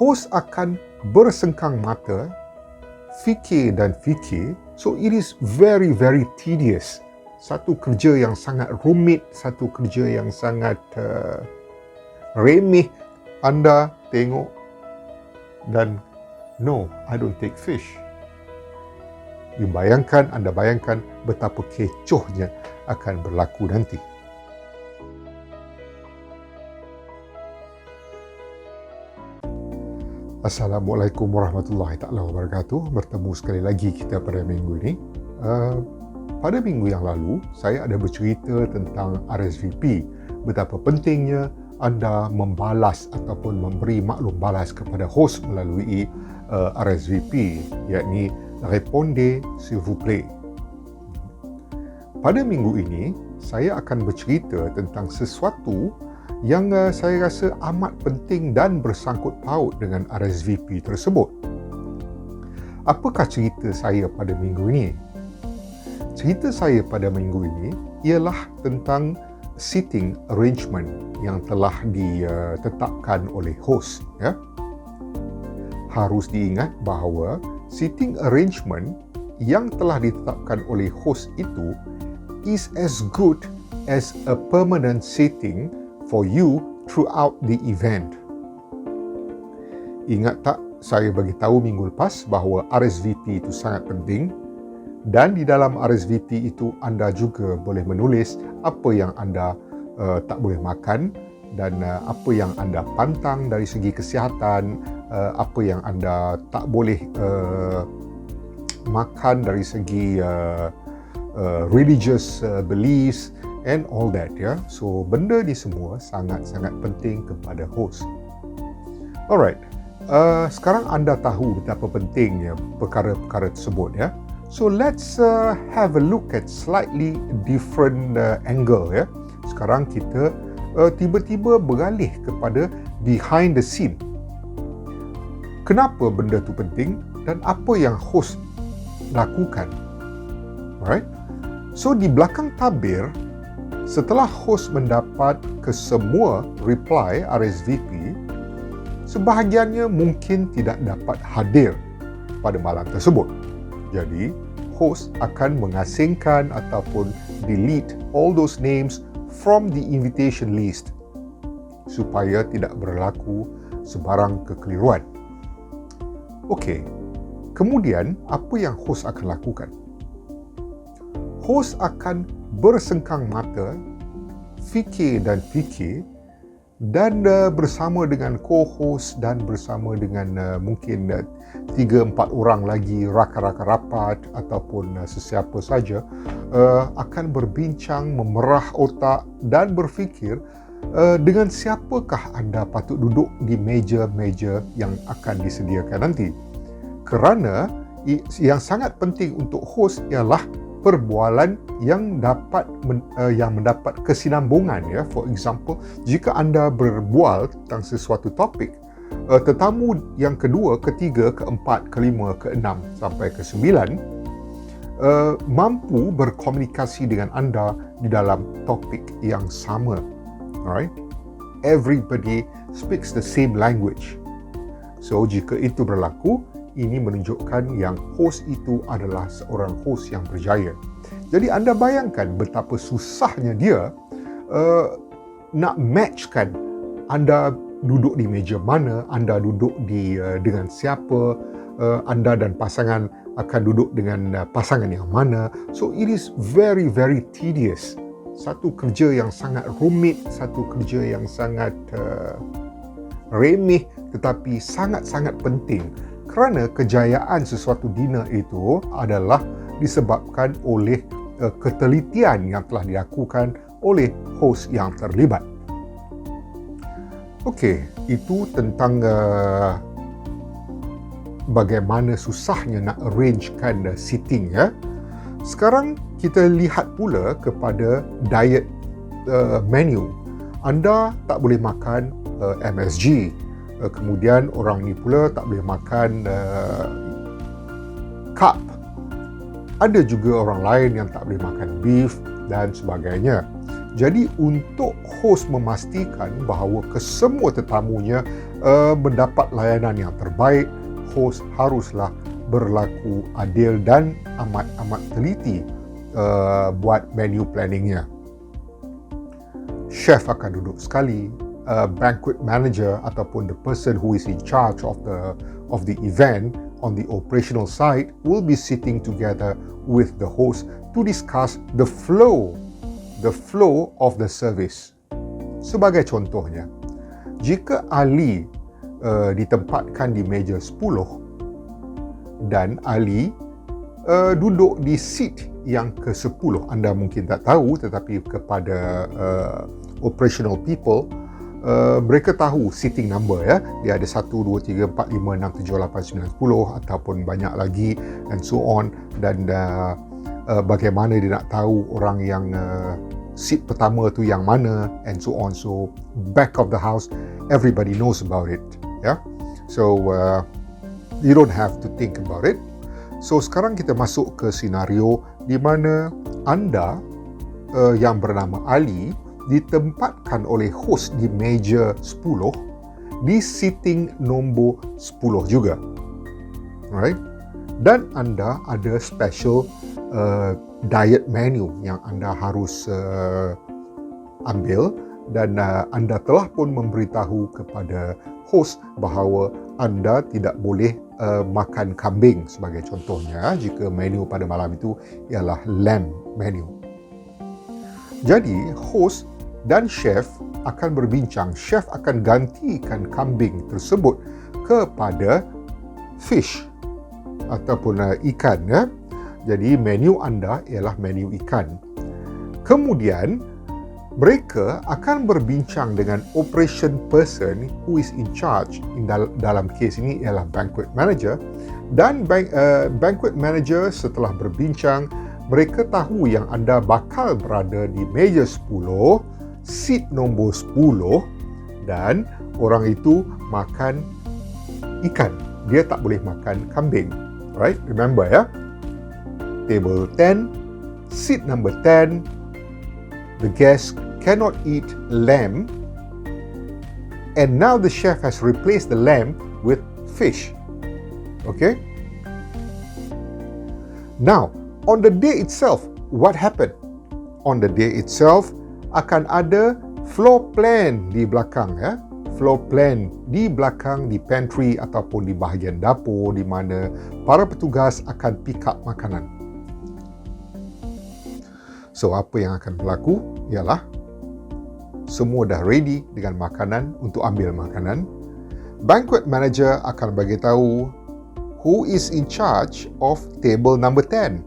Hos akan bersengkang mata, fikir dan fikir. So it is very, very tedious. Satu kerja yang sangat rumit, satu kerja yang sangat remeh. Anda tengok dan no, I don't take fish. Anda bayangkan betapa kecohnya akan berlaku nanti. Assalamualaikum warahmatullahi taala wabarakatuh. Bertemu sekali lagi kita pada minggu ini. Pada minggu yang lalu, saya ada bercerita tentang RSVP. Betapa pentingnya anda membalas ataupun memberi maklum balas kepada hos melalui RSVP, yakni Répondez s'il vous plaît. Pada minggu ini, saya akan bercerita tentang sesuatu yang saya rasa amat penting dan bersangkut paut dengan RSVP tersebut. Apakah cerita saya pada minggu ini? Cerita saya pada minggu ini ialah tentang seating arrangement yang telah ditetapkan oleh hos. Ya? Harus diingat bahawa seating arrangement yang telah ditetapkan oleh hos itu is as good as a permanent seating for you throughout the event. Ingat tak, saya bagi tahu minggu lepas bahawa RSVP itu sangat penting, dan di dalam RSVP itu anda juga boleh menulis apa yang anda tak boleh makan dan apa yang anda pantang dari segi kesihatan, apa yang anda tak boleh makan dari segi religious beliefs and all that, ya. So benda ni semua sangat-sangat penting kepada host. Alright, sekarang anda tahu betapa pentingnya perkara-perkara tersebut, ya. So let's have a look at slightly different angle, ya. Sekarang kita tiba-tiba beralih kepada behind the scene. Kenapa benda tu penting dan apa yang host lakukan? Alright. So di belakang tabir, setelah hos mendapat kesemua reply RSVP, sebahagiannya mungkin tidak dapat hadir pada malam tersebut. Jadi, hos akan mengasingkan ataupun delete all those names from the invitation list supaya tidak berlaku sebarang kekeliruan. Okey, kemudian apa yang hos akan lakukan? Hos akan bersengkang mata, fikir dan fikir, dan bersama dengan co-host dan bersama dengan mungkin 3-4 orang lagi rakan-rakan rapat ataupun sesiapa saja akan berbincang, memerah otak dan berfikir dengan siapakah anda patut duduk di meja-meja yang akan disediakan nanti. Kerana yang sangat penting untuk host ialah perbualan yang mendapat kesinambungan, ya. For example, jika anda berbual tentang sesuatu topik, tetamu yang kedua, ketiga, keempat, kelima, keenam sampai ke-9 mampu berkomunikasi dengan anda di dalam topik yang sama. Alright? Everybody speaks the same language. So jika itu berlaku, ini menunjukkan yang host itu adalah seorang host yang berjaya. Jadi anda bayangkan betapa susahnya dia nak matchkan anda duduk di meja mana, anda duduk dengan siapa, anda dan pasangan akan duduk dengan pasangan yang mana. So it is very, very tedious. Satu kerja yang sangat rumit, satu kerja yang sangat remeh tetapi sangat-sangat penting. Kerana kejayaan sesuatu dinner itu adalah disebabkan oleh ketelitian yang telah dilakukan oleh hos yang terlibat. Okey, itu tentang bagaimana susahnya nak arrangekan seating, ya. Sekarang kita lihat pula kepada diet menu. Anda tak boleh makan MSG. Kemudian orang ni pula tak boleh makan carb. Ada juga orang lain yang tak boleh makan beef dan sebagainya. Jadi untuk hos memastikan bahawa kesemua tetamunya mendapat layanan yang terbaik, hos haruslah berlaku adil dan amat teliti buat menu planningnya. Chef akan duduk sekali, banquet manager ataupun the person who is in charge of the event on the operational side will be sitting together with the host to discuss the flow of the service. Sebagai contohnya, jika Ali ditempatkan di meja 10 dan Ali duduk di seat yang ke-10, anda mungkin tak tahu, tetapi kepada operational people, mereka tahu seating number, ya. Dia ada 1, 2, 3, 4, 5, 6, 7, 8, 9, 10 ataupun banyak lagi and so on. Dan bagaimana dia nak tahu orang yang seat pertama tu yang mana and so on. So back of the house, everybody knows about it, ya. So you don't have to think about it. So sekarang kita masuk ke senario di mana anda yang bernama Ali ditempatkan oleh host di meja 10 di seating nombor 10 juga. Alright? Dan anda ada special diet menu yang anda harus ambil, dan anda telah pun memberitahu kepada host bahawa anda tidak boleh makan kambing sebagai contohnya jika menu pada malam itu ialah lamb menu. Jadi host dan chef akan berbincang. Chef akan gantikan kambing tersebut kepada fish ataupun ikan, ya. Jadi menu anda ialah menu ikan. Kemudian mereka akan berbincang dengan operation person who is in charge. Dalam kes ini ialah banquet manager, dan banquet manager setelah berbincang, mereka tahu yang anda bakal berada di meja 10, seat nombor 10, dan orang itu makan ikan. Dia tak boleh makan kambing. Right? Remember, ya. Table 10, seat number 10, the guest cannot eat lamb, and now the chef has replaced the lamb with fish. Okay? Now, on the day itself, what happened? On the day itself, akan ada floor plan di belakang, ya. Floor plan di belakang, di pantry ataupun di bahagian dapur, di mana para petugas akan pick up makanan. So, apa yang akan berlaku ialah semua dah ready dengan makanan untuk ambil makanan. Banquet manager akan bagi tahu who is in charge of table number 10.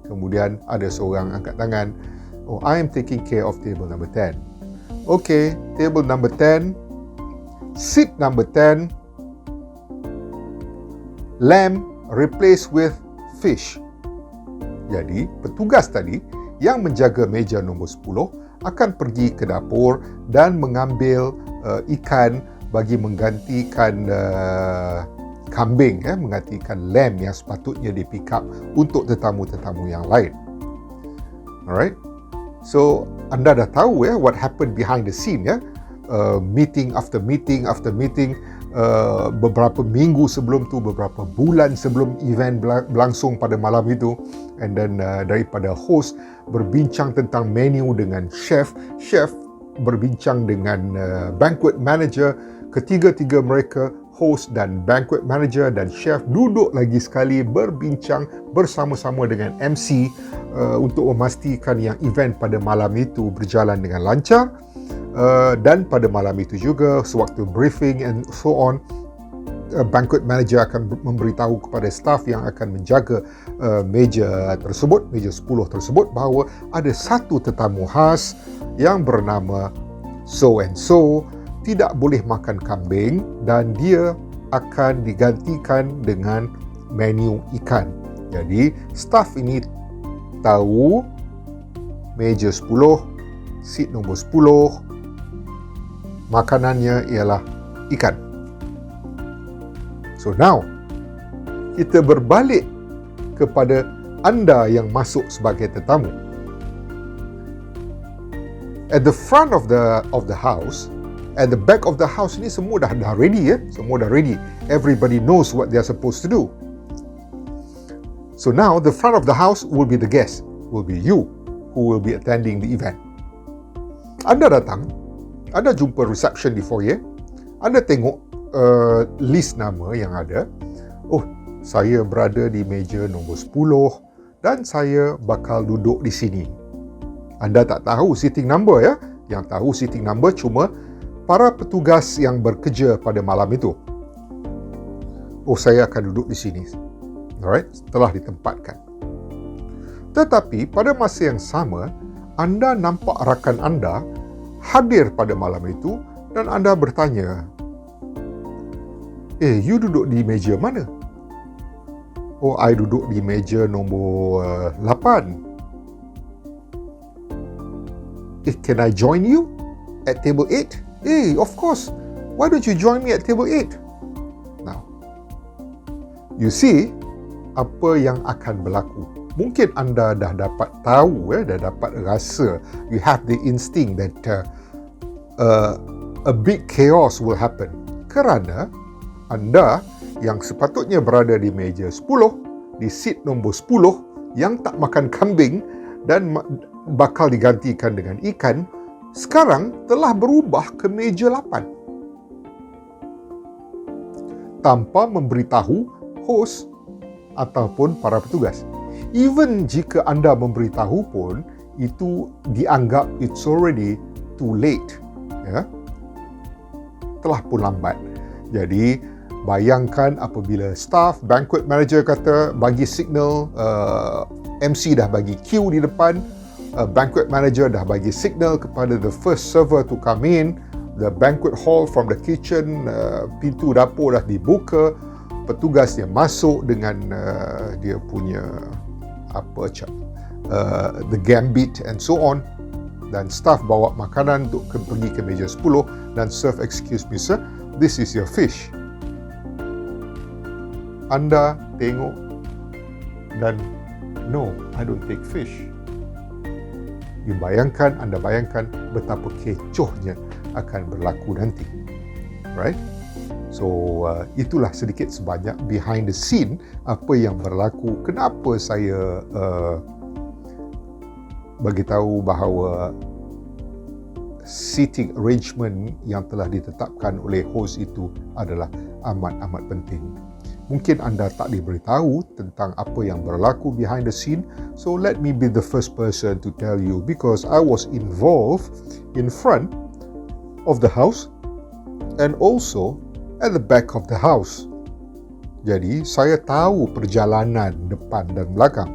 Kemudian ada seorang angkat tangan, oh, I am taking care of table number 10. Okay, table number 10, seat number 10, lamb replaced with fish. Jadi, petugas tadi yang menjaga meja nombor 10 akan pergi ke dapur dan mengambil ikan bagi menggantikan kambing, menggantikan lamb yang sepatutnya di pick up untuk tetamu-tetamu yang lain. Alright? So, anda dah tahu, what happened behind the scene, ya. Meeting after meeting after meeting, beberapa minggu sebelum tu, beberapa bulan sebelum event berlangsung pada malam itu, and then daripada host berbincang tentang menu dengan chef berbincang dengan banquet manager, ketiga-tiga mereka, host dan banquet manager dan chef, duduk lagi sekali berbincang bersama-sama dengan MC untuk memastikan yang event pada malam itu berjalan dengan lancar. Dan pada malam itu juga, sewaktu briefing and so on, banquet manager akan memberitahu kepada staff yang akan menjaga meja tersebut, meja 10 tersebut, bahawa ada satu tetamu khas yang bernama so and so tidak boleh makan kambing dan dia akan digantikan dengan menu ikan. Jadi staff ini tahu meja 10, seat nombor 10, makanannya ialah ikan. So now, kita berbalik kepada anda yang masuk sebagai tetamu. At the front of the house, At the back of the house ni semua dah ready ya. Semua dah ready. Everybody knows what they are supposed to do. So now the front of the house will be the guest. Will be you who will be attending the event. Anda datang, Anda jumpa reception di foyer, Anda tengok list nama yang ada. Oh, saya berada di meja nombor 10 dan saya bakal duduk di sini. Anda tak tahu seating number ya. Yang tahu seating number cuma para petugas yang bekerja pada malam itu. Oh, saya akan duduk di sini. Alright, telah ditempatkan. Tetapi pada masa yang sama, Anda nampak rakan Anda hadir pada malam itu dan Anda bertanya, you duduk di meja mana? Oh, I duduk di meja nombor 8. Can I join you at table 8? Of course. Why don't you join me at table 8? Now, you see apa yang akan berlaku. Mungkin anda dah dapat tahu, dah dapat rasa. You have the instinct that a big chaos will happen. Kerana anda yang sepatutnya berada di meja 10, di seat nombor 10, yang tak makan kambing dan bakal digantikan dengan ikan, sekarang telah berubah ke meja 8. Tanpa memberitahu host ataupun para petugas. Even jika anda memberitahu pun, itu dianggap it's already too late. Ya? Telah pun lambat. Jadi, bayangkan apabila staff, banquet manager kata, bagi signal, MC dah bagi queue di depan, banquet manager dah bagi signal kepada the first server to come in, the banquet hall from the kitchen, pintu dapur dah dibuka, petugasnya masuk dengan dia punya the gambit and so on, dan staff bawa makanan untuk pergi ke meja 10 dan serve, excuse me sir, this is your fish. Anda tengok dan no, I don't take fish. Anda bayangkan betapa kecohnya akan berlaku nanti. Right? So, itulah sedikit sebanyak behind the scene apa yang berlaku. Kenapa saya bagi tahu bahawa seating arrangement yang telah ditetapkan oleh host itu adalah amat-amat penting. Mungkin anda tak diberitahu tentang apa yang berlaku behind the scene, so let me be the first person to tell you, because I was involved in front of the house and also at the back of the house. Jadi, saya tahu perjalanan depan dan belakang.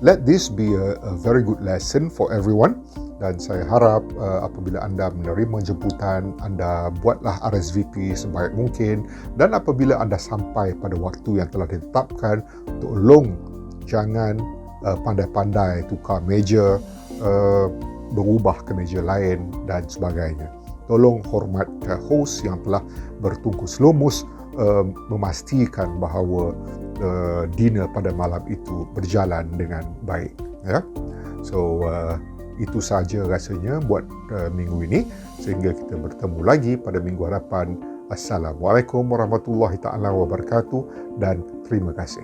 Let this be a very good lesson for everyone. Dan saya harap apabila anda menerima jemputan, anda buatlah RSVP sebaik mungkin. Dan apabila anda sampai pada waktu yang telah ditetapkan, tolong jangan pandai-pandai tukar meja, berubah ke meja lain dan sebagainya. Tolong hormat host yang telah bertungkus lumus, memastikan bahawa dinner pada malam itu berjalan dengan baik. Ya? So, itu sahaja rasanya buat minggu ini. Sehingga kita bertemu lagi pada minggu hadapan. Assalamualaikum warahmatullahi taala wabarakatuh dan terima kasih.